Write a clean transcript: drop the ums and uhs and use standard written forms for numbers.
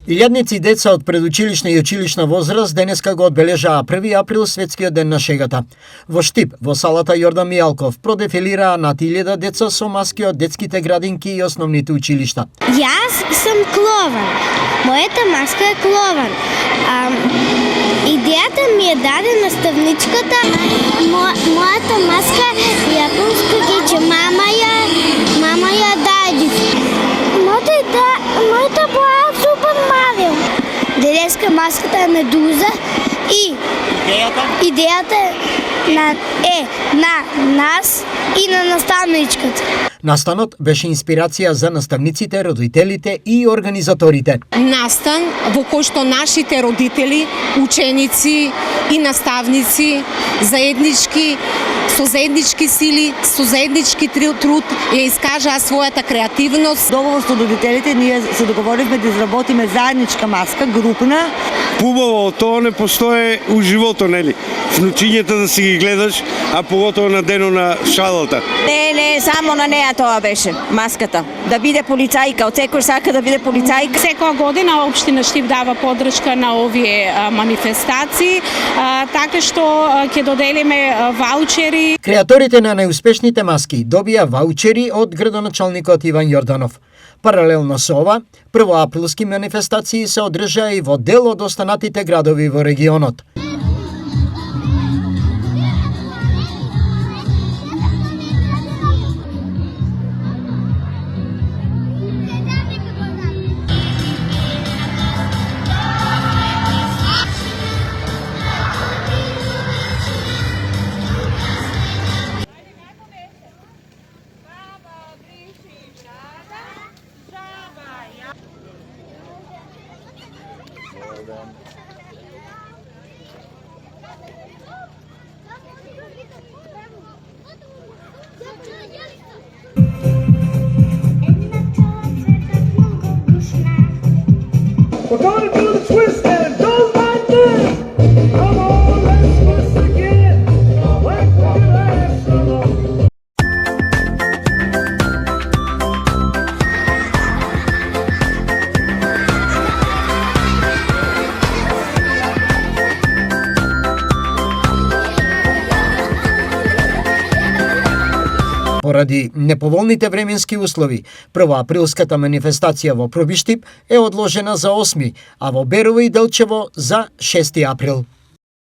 Илјадници деца од предучилишна и училишна возраст денеска го одбележаа 1 април светскиот ден на шегата. Во Штип, во салата Јордан Мијалков, продефилираа над 1000 деца со маски од детските градинки и основните училишта. Јас сум клован. Мојата маска е клован. Идејата ми е даде наставничката. Мојата маска е јапонска геќе мама ја даде. Мојата боја е Супер Марио. Денеска маската е медуза и идејата е на нас и на наставничката. Настанот беше инспирација за наставниците, родителите и организаторите. Настан во кој што нашите родители, ученици и наставници со заеднички сили, со заеднички труд ја искажаа својата креативност. Договор со родителите ние се договоривме да изработиме заедничка маска, групна. Убаво, тоа не постои у животот, нели? Внучињата да си ги гледаш, а поготово на денот на шалата. Не, само на неа тоа беше маската. Да биде полицајка, од секој сака да биде полицајка. Секоја година општина Штип дава подршка на овие манифестации, така што ќе доделиме ваучери. Креаторите на најуспешните маски добија ваучери од градоначалникот Иван Јорданов. Паралелно со ова, првоаприлски манифестации се одржаа и во дел од останатите градови во регионот. We're gonna do the twist and it goes like this. Come on, let's twist again. Like we did last summer. Поради неповолните временски услови, првоаприлската манифестација во Пробиштип е одложена за 8, а во Берово и Делчево за 6 април.